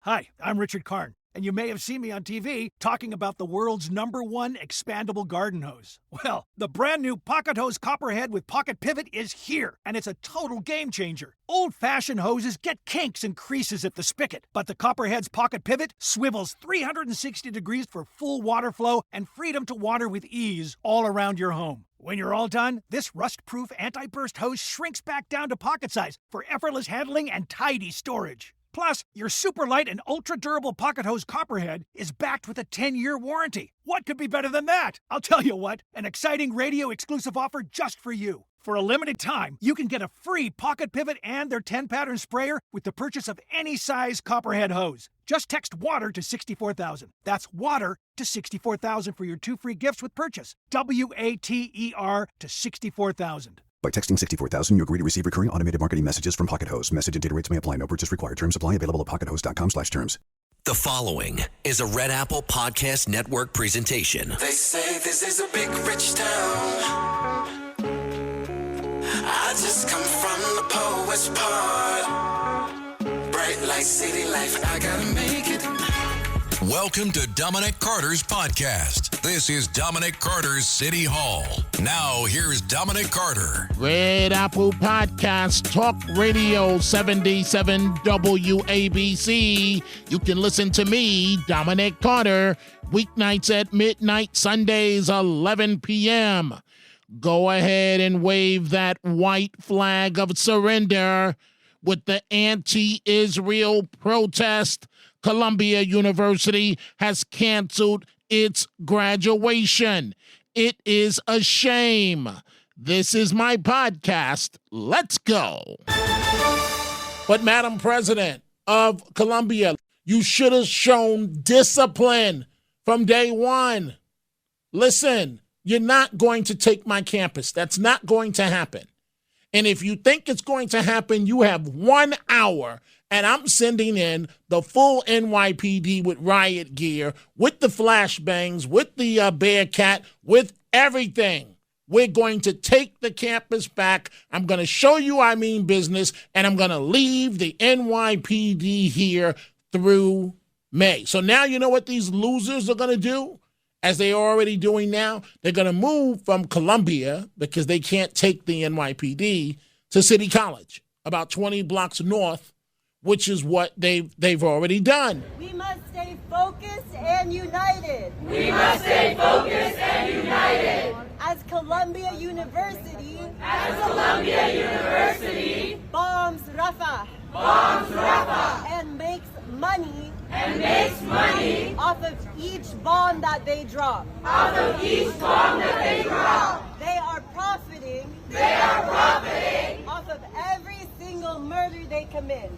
Hi, I'm Richard Karn, and you may have seen me on TV talking about the world's #1 expandable garden hose. Well, the brand new Pocket Hose Copperhead with Pocket Pivot is here, and it's a total game changer. Old-fashioned hoses get kinks and creases at the spigot, but the Copperhead's Pocket Pivot swivels 360 degrees for full water flow and freedom to water with ease all around your home. When you're all done, this rust-proof anti-burst hose shrinks back down to pocket size for effortless handling and tidy storage. Plus, your super light and ultra-durable Pocket Hose Copperhead is backed with a 10-year warranty. What could be better than that? I'll tell you what, an exciting radio-exclusive offer just for you. For a limited time, you can get a free Pocket Pivot and their 10-pattern sprayer with the purchase of any size Copperhead hose. Just text WATER to 64,000. That's WATER to 64,000 for your 2 free gifts with purchase. WATER to 64,000. By texting 64,000, you agree to receive recurring automated marketing messages from Pocket Hose. Message and data rates may apply. No purchase required. Terms apply. Available at pockethose.com/terms. The following is a Red Apple Podcast Network presentation. They say this is a big rich town. I just come from the poet's part. Bright light, city life, I gotta make it. Welcome to Dominic Carter's podcast. This is Dominic Carter's City Hall. Now, here's Dominic Carter. Red Apple Podcast, Talk Radio 77 WABC. You can listen to me, Dominic Carter, weeknights at midnight, Sundays 11 p.m. Go ahead and wave that white flag of surrender with the anti-Israel protest. Columbia University has canceled its graduation. It is a shame. This is my podcast. Let's go. But Madam President of Columbia, you should have shown discipline from day one. Listen, you're not going to take my campus. That's not going to happen. And if you think it's going to happen, you have 1 hour. And I'm sending in the full NYPD with riot gear, with the flashbangs, with the Bearcat, with everything. We're going to take the campus back. I'm going to show you I mean business, and I'm going to leave the NYPD here through May. So now you know what these losers are going to do, as they are already doing now? They're going to move from Columbia, because they can't take the NYPD, to City College, about 20 blocks north, which is what they've already done. We must stay focused and united. We must stay focused and united. As Columbia University. Bombs Rafah. And makes money. Off of each bomb that they drop. They are profiting. Off of every single murder they commit.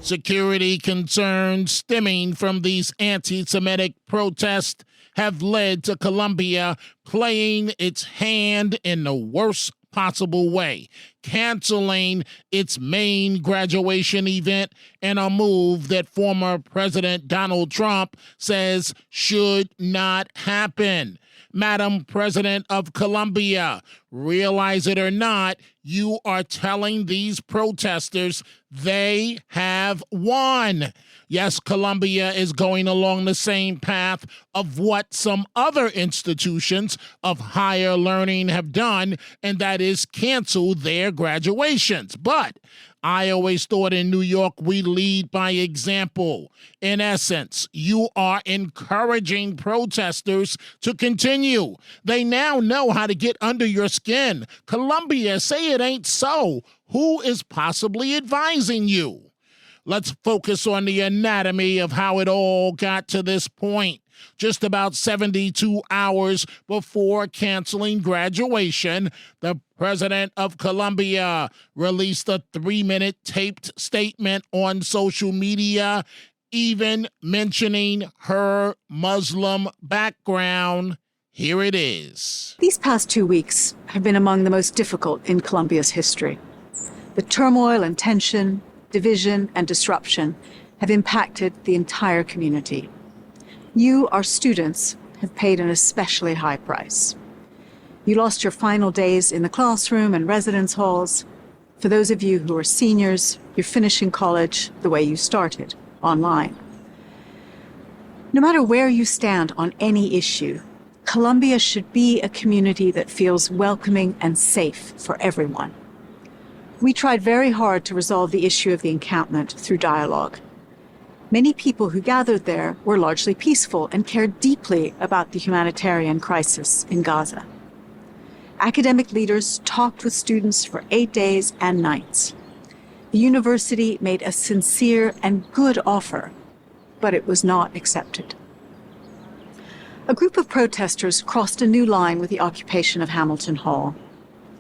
Security concerns stemming from these anti-Semitic protests have led to Columbia playing its hand in the worst possible way, canceling its main graduation event in a move that former President Donald Trump says should not happen. Madam President of Columbia, realize it or not, you are telling these protesters they have won. Yes, Columbia is going along the same path of what some other institutions of higher learning have done, and that is cancel their graduations. But I always thought in New York we lead by example. In essence, you are encouraging protesters to continue. They now know how to get under your skin. Columbia, say it ain't so. Who is possibly advising you? Let's focus on the anatomy of how it all got to this point. Just about 72 hours before canceling graduation, the president of Columbia released a 3-minute taped statement on social media, even mentioning her Muslim background. Here it is. These past 2 weeks have been among the most difficult in Columbia's history. The turmoil and tension, division and disruption have impacted the entire community. You, our students, have paid an especially high price. You lost your final days in the classroom and residence halls, For those of you who are seniors, you're finishing college the way you started, online. No matter where you stand on any issue, Columbia should be a community that feels welcoming and safe for everyone. We tried very hard to resolve the issue of the encampment through dialogue. Many people who gathered there were largely peaceful and cared deeply about the humanitarian crisis in Gaza. Academic leaders talked with students for 8 days and nights. The university made a sincere and good offer, but it was not accepted. A group of protesters crossed a new line with the occupation of Hamilton Hall.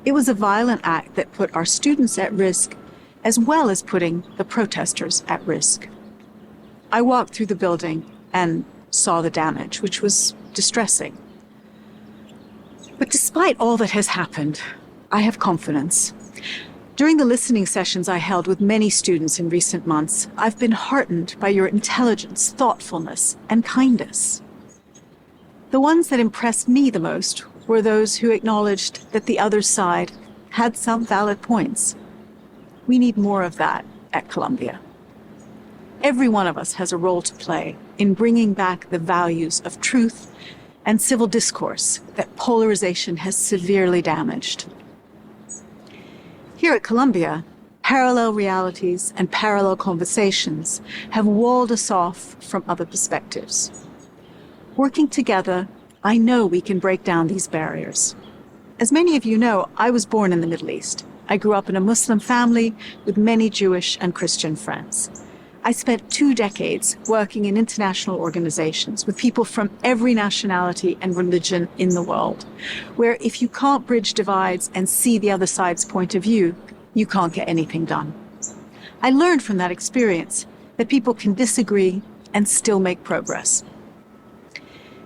It was a violent act that put our students at risk, as well as putting the protesters at risk. I walked through the building and saw the damage, which was distressing. But despite all that has happened, I have confidence. During the listening sessions I held with many students in recent months, I've been heartened by your intelligence, thoughtfulness, and kindness. The ones that impressed me the most were those who acknowledged that the other side had some valid points. We need more of that at Columbia. Every one of us has a role to play in bringing back the values of truth and civil discourse that polarization has severely damaged. Here at Columbia, parallel realities and parallel conversations have walled us off from other perspectives. Working together, I know we can break down these barriers. As many of you know, I was born in the Middle East. I grew up in a Muslim family with many Jewish and Christian friends. I spent 2 decades working in international organizations with people from every nationality and religion in the world, where if you can't bridge divides and see the other side's point of view, you can't get anything done. I learned from that experience that people can disagree and still make progress.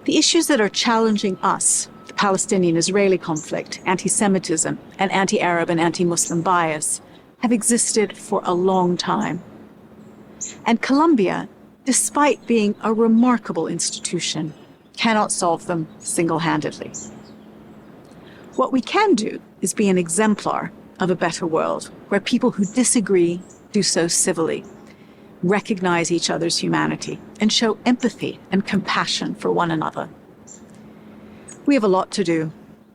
The issues that are challenging us, the Palestinian-Israeli conflict, anti-Semitism, and anti-Arab and anti-Muslim bias, have existed for a long time. And Columbia, despite being a remarkable institution, cannot solve them single-handedly. What we can do is be an exemplar of a better world, where people who disagree do so civilly, recognize each other's humanity, and show empathy and compassion for one another. We have a lot to do,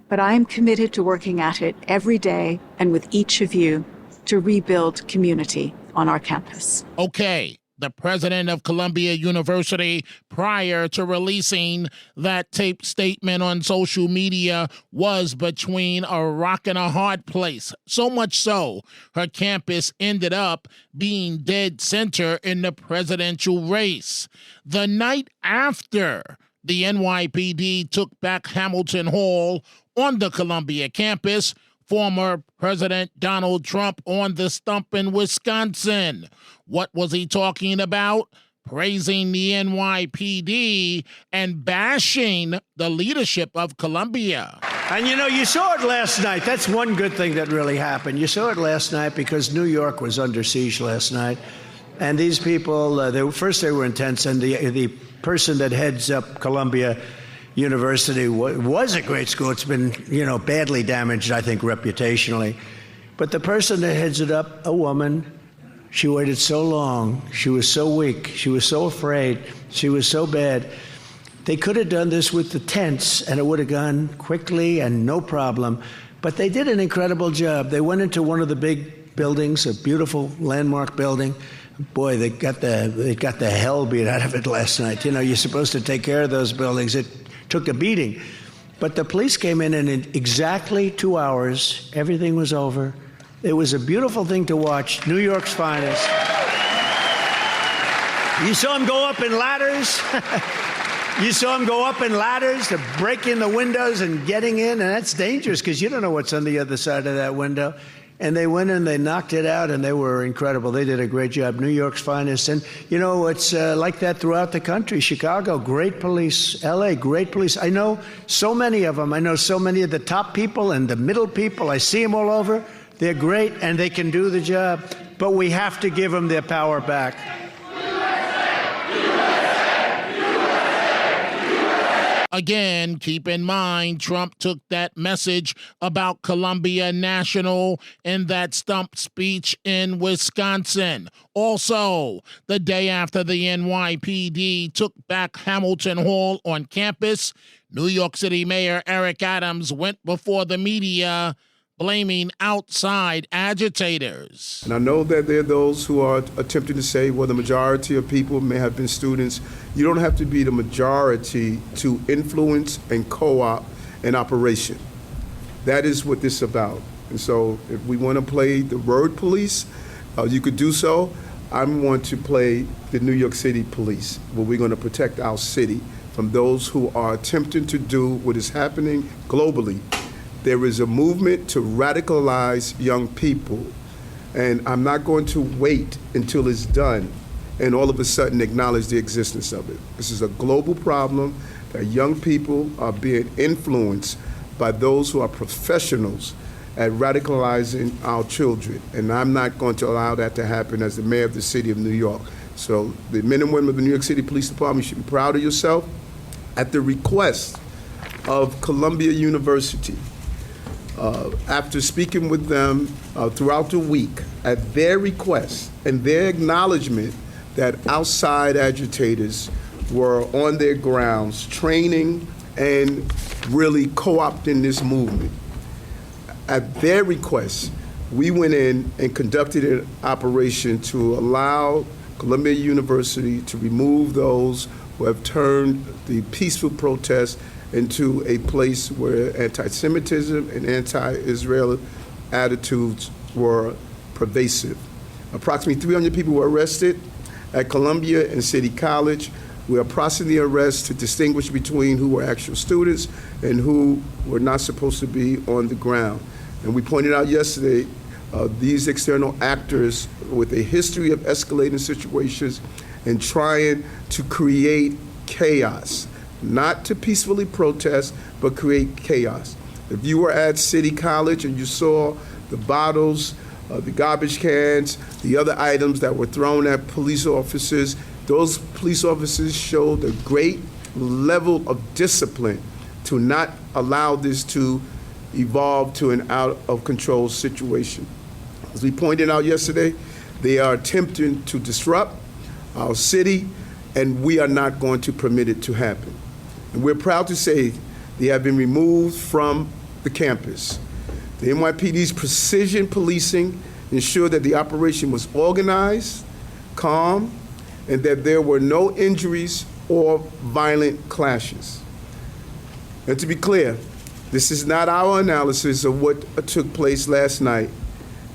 but I am committed to working at it every day and with each of you to rebuild community on our campus. Okay, the president of Columbia University, prior to releasing that taped statement on social media, was between a rock and a hard place. So much so, her campus ended up being dead center in the presidential race. The night after the NYPD took back Hamilton Hall on the Columbia campus, former President Donald Trump on the stump in Wisconsin. What was he talking about? Praising the NYPD and bashing the leadership of Columbia. And you know, you saw it last night. That's one good thing that really happened. You saw it last night because New York was under siege last night. And these people, they were intense. And the person that heads up Columbia University was a great school. It's been, badly damaged, I think, reputationally. But the person that heads it up, a woman, she waited so long. She was so weak. She was so afraid. She was so bad. They could have done this with the tents, and it would have gone quickly and no problem. But they did an incredible job. They went into one of the big buildings, a beautiful landmark building. Boy, they got the hell beat out of it last night. You're supposed to take care of those buildings. It took a beating. But the police came in exactly 2 hours, everything was over. It was a beautiful thing to watch, New York's finest. You saw them go up in ladders. You saw them go up in ladders to break in the windows and getting in, and that's dangerous because you don't know what's on the other side of that window. And they went in, they knocked it out, and they were incredible. They did a great job. New York's finest. And, it's like that throughout the country. Chicago, great police. L.A., great police. I know so many of them. I know so many of the top people and the middle people. I see them all over. They're great, and they can do the job. But we have to give them their power back. A Again, keep in mind, Trump took that message about Columbia National in that stump speech in Wisconsin. Also, the day after the NYPD took back Hamilton Hall on campus, New York City Mayor Eric Adams went before the media blaming outside agitators. And I know that there are those who are attempting to say, well, the majority of people may have been students. You don't have to be the majority to influence and co-op an operation. That is what this is about. And so if we want to play the word police, you could do so. I'm going to play the New York City police, where we're going to protect our city from those who are attempting to do what is happening globally. There is a movement to radicalize young people, and I'm not going to wait until it's done and all of a sudden acknowledge the existence of it. This is a global problem that young people are being influenced by those who are professionals at radicalizing our children, and I'm not going to allow that to happen as the mayor of the city of New York. So the men and women of the New York City Police Department should be proud of yourself. At the request of Columbia University, after speaking with them throughout the week, at their request and their acknowledgement that outside agitators were on their grounds training and really co-opting this movement, at their request, we went in and conducted an operation to allow Columbia University to remove those who have turned the peaceful protest into a place where anti-Semitism and anti-Israel attitudes were pervasive. Approximately 300 people were arrested at Columbia and City College. We are processing the arrests to distinguish between who were actual students and who were not supposed to be on the ground. And we pointed out yesterday, these external actors with a history of escalating situations and trying to create chaos. Not to peacefully protest, but create chaos. If you were at City College and you saw the bottles, the garbage cans, the other items that were thrown at police officers, those police officers showed a great level of discipline to not allow this to evolve to an out-of-control situation. As we pointed out yesterday, they are attempting to disrupt our city, and we are not going to permit it to happen. And we're proud to say they have been removed from the campus. The NYPD's precision policing ensured that the operation was organized, calm, and that there were no injuries or violent clashes. And to be clear, this is not our analysis of what took place last night.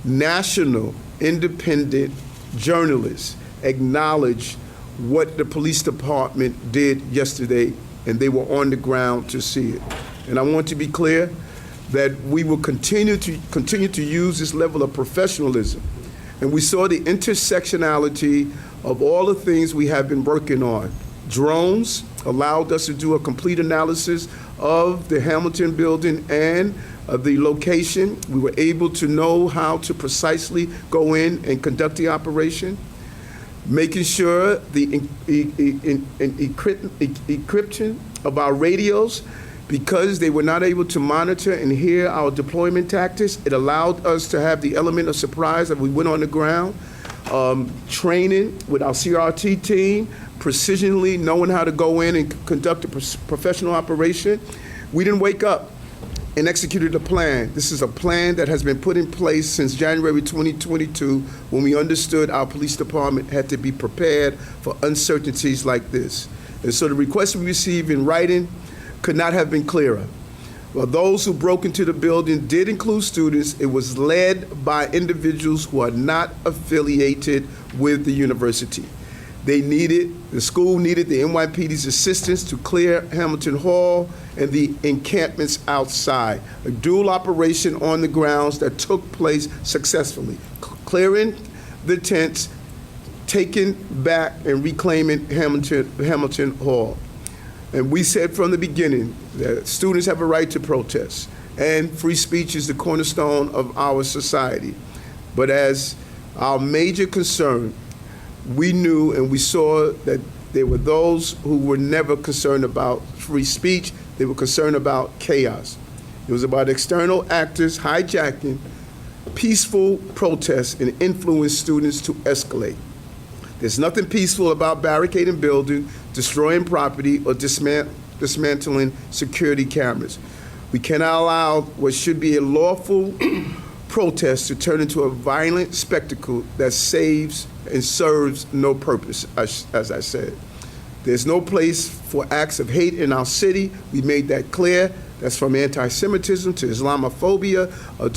National independent journalists acknowledged what the police department did yesterday, and they were on the ground to see it. And I want to be clear that we will continue to use this level of professionalism. And we saw the intersectionality of all the things we have been working on. Drones allowed us to do a complete analysis of the Hamilton building and the location. We were able to know how to precisely go in and conduct the operation. Making sure the encryption of our radios, because they were not able to monitor and hear our deployment tactics, it allowed us to have the element of surprise that we went on the ground. Training with our CRT team, precisionally knowing how to go in and conduct a professional operation. We didn't wake up and executed a plan. This is a plan that has been put in place since January 2022, when we understood our police department had to be prepared for uncertainties like this. And so the request we received in writing could not have been clearer. While those who broke into the building did include students, it was led by individuals who are not affiliated with the university. The school needed the NYPD's assistance to clear Hamilton Hall and the encampments outside. A dual operation on the grounds that took place successfully. Clearing the tents, taking back and reclaiming Hamilton Hall. And we said from the beginning that students have a right to protest, and free speech is the cornerstone of our society. But as our major concern, we knew and we saw that There were those who were never concerned about free speech. They were concerned about chaos. It was about external actors hijacking peaceful protests and influence students to escalate. There's nothing peaceful about barricading buildings, destroying property, or dismantling security cameras. We cannot allow what should be a lawful protest to turn into a violent spectacle that saves and serves no purpose, as I said. There's no place for acts of hate in our city. We made that clear. That's from anti-Semitism to Islamophobia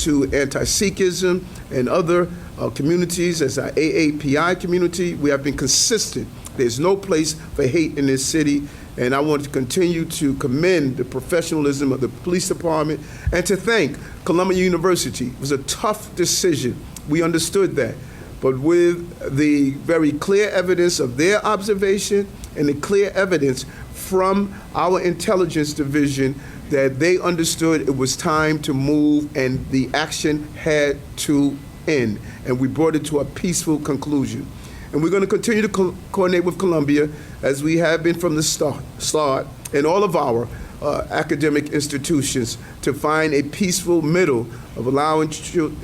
to anti-Sikhism and other communities as our AAPI community. We have been consistent. There's no place for hate in this city. And I want to continue to commend the professionalism of the police department and to thank Columbia University. It was a tough decision. We understood that. But with the very clear evidence of their observation and the clear evidence from our intelligence division that they understood it was time to move and the action had to end. And we brought it to a peaceful conclusion. And we're going to continue to coordinate with Columbia as we have been from the start and all of our academic institutions to find a peaceful middle of allowing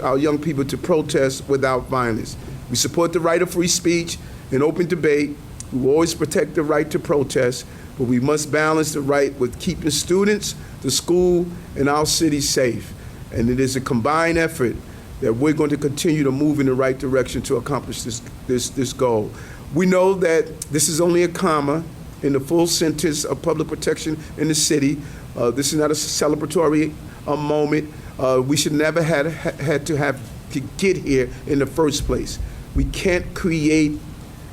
our young people to protest without violence. We support the right of free speech and open debate. We will always protect the right to protest, but we must balance the right with keeping students, the school, and our city safe. And it is a combined effort that we're going to continue to move in the right direction to accomplish this goal. We know that this is only a comma in the full sentence of public protection in the city. This is not a celebratory moment. We should never had to get here in the first place. We can't create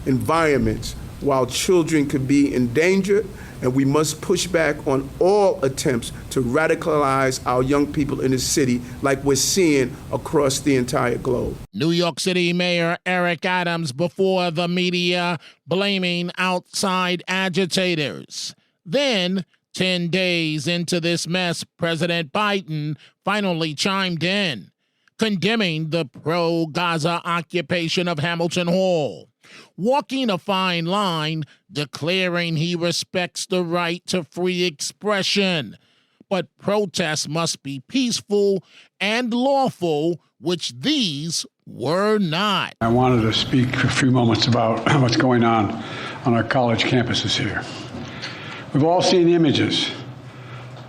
environments while children could be in danger, and we must push back on all attempts to radicalize our young people in the city like we're seeing across the entire globe. New York City Mayor Eric Adams before the media blaming outside agitators. Then, 10 days into this mess, President Biden finally chimed in, condemning the pro-Gaza occupation of Hamilton Hall, walking a fine line, declaring he respects the right to free expression. But protests must be peaceful and lawful, which these were not. I wanted to speak for a few moments about what's going on our college campuses here. We've all seen the images,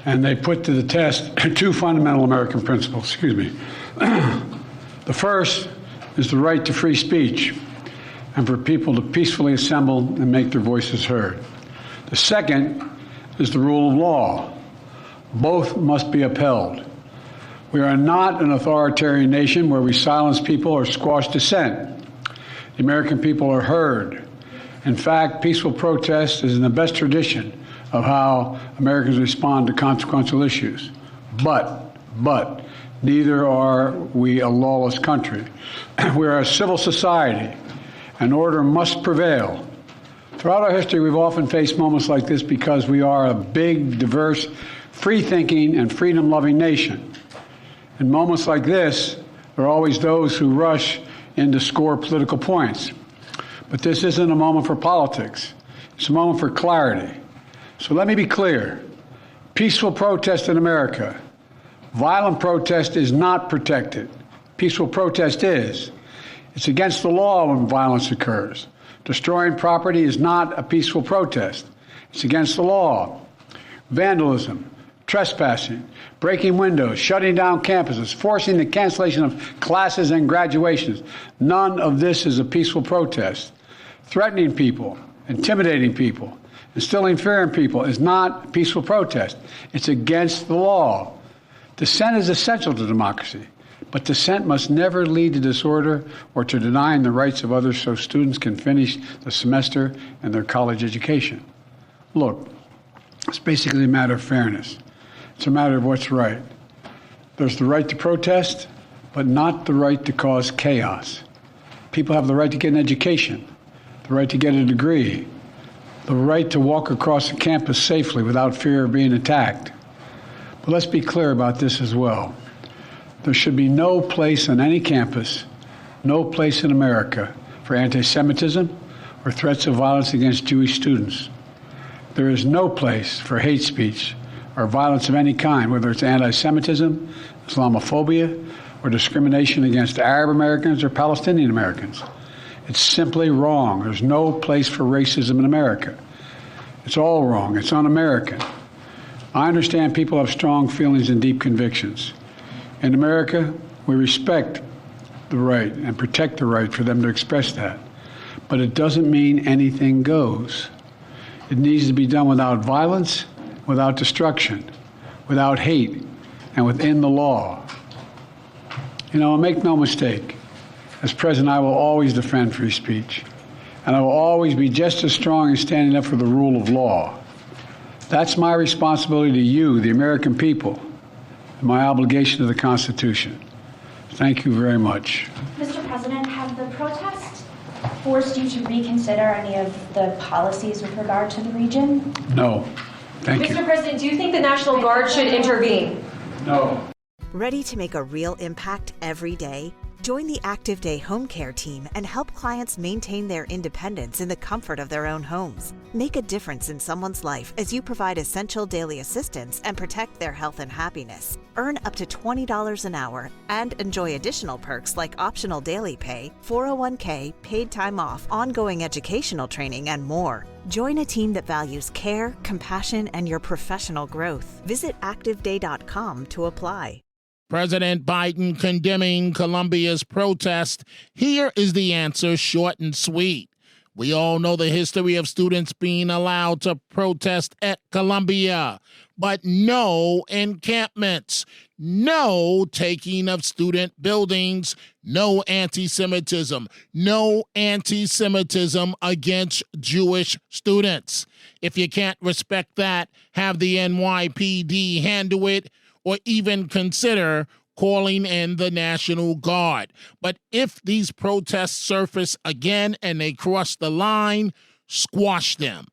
and they put to the test two fundamental American principles. The first is the right to free speech and for people to peacefully assemble and make their voices heard. The second is the rule of law. Both must be upheld. We are not an authoritarian nation where we silence people or squash dissent. The American people are heard. In fact, peaceful protest is in the best tradition of how Americans respond to consequential issues. But neither are we a lawless country. We are a civil society, and order must prevail. Throughout our history, we've often faced moments like this because we are a big, diverse, free-thinking, and freedom-loving nation. In moments like this, there are always those who rush in to score political points. But this isn't a moment for politics. It's a moment for clarity. So let me be clear. Peaceful protest in America. Violent protest is not protected. Peaceful protest is. It's against the law when violence occurs. Destroying property is not a peaceful protest. It's against the law. Vandalism, trespassing, breaking windows, shutting down campuses, forcing the cancellation of classes and graduations. None of this is a peaceful protest. Threatening people, intimidating people, instilling fear in people is not a peaceful protest. It's against the law. Dissent is essential to democracy, but dissent must never lead to disorder or to denying the rights of others so students can finish the semester and their college education. Look, it's basically a matter of fairness. It's a matter of what's right. There's the right to protest, but not the right to cause chaos. People have the right to get an education, the right to get a degree, the right to walk across the campus safely without fear of being attacked. But let's be clear about this as well. There should be no place on any campus, no place in America for anti-Semitism or threats of violence against Jewish students. There is no place for hate speech or violence of any kind, whether it's anti-Semitism, Islamophobia, or discrimination against Arab Americans or Palestinian Americans. It's simply wrong. There's no place for racism in America. It's all wrong. It's un-American. I understand people have strong feelings and deep convictions. In America, we respect the right and protect the right for them to express that. But it doesn't mean anything goes. It needs to be done without violence, without destruction, without hate, and within the law. You know, make no mistake, as president, I will always defend free speech, and I will always be just as strong in standing up for the rule of law. That's my responsibility to you, the American people, and my obligation to the Constitution. Thank you very much. Mr. President, have the protests forced you to reconsider any of the policies with regard to the region? No. Thank you. Mr. President, do you think the National Guard should intervene? No. Ready to make a real impact every day? Join the Active Day Home Care team and help clients maintain their independence in the comfort of their own homes. Make a difference in someone's life as you provide essential daily assistance and protect their health and happiness. Earn up to $20 an hour and enjoy additional perks like optional daily pay, 401k, paid time off, ongoing educational training, and more. Join a team that values care, compassion, and your professional growth. Visit activeday.com to apply. President Biden condemning Colombia's protest. Here is the answer, short and sweet. We all know the history of students being allowed to protest at Columbia, but no encampments, no taking of student buildings, no anti-Semitism against Jewish students. If you can't respect that, have the NYPD handle it, or even consider calling in the National Guard. But if these protests surface again and they cross the line, squash them.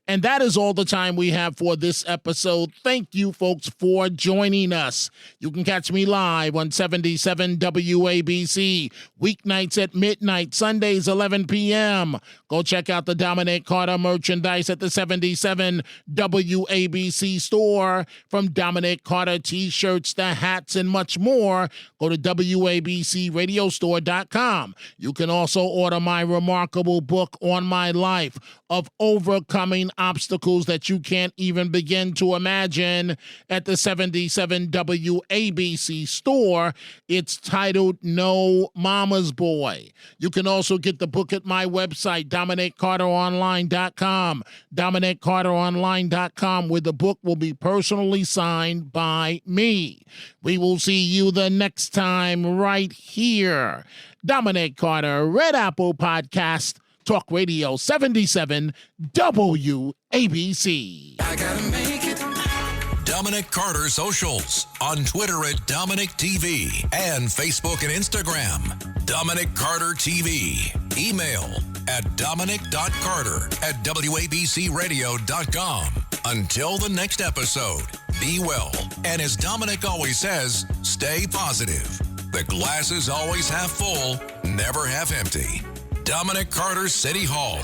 And that is all the time we have for this episode. Thank you, folks, for joining us. You can catch me live on 77 WABC, weeknights at midnight, Sundays 11 p.m. Go check out the Dominic Carter merchandise at the 77 WABC store. From Dominic Carter t-shirts to hats and much more, go to WABCRadiostore.com. You can also order my remarkable book on my life of overcoming obstacles that you can't even begin to imagine at the 77 WABC store. It's titled No Mama's Boy. You can also get the book at my website, DominicCarterOnline.com, DominicCarterOnline.com, where the book will be personally signed by me. We will see you the next time right here. Dominic Carter, Red Apple Podcast, Talk Radio 77 WABC. I gotta make it. Dominic Carter Socials on Twitter at Dominic TV and Facebook and Instagram. Dominic Carter TV. Email at dominic.carter@wabcradio.com. Until the next episode, be well. And as Dominic always says, stay positive. The glass is always half full, never half empty. Dominic Carter City Hall.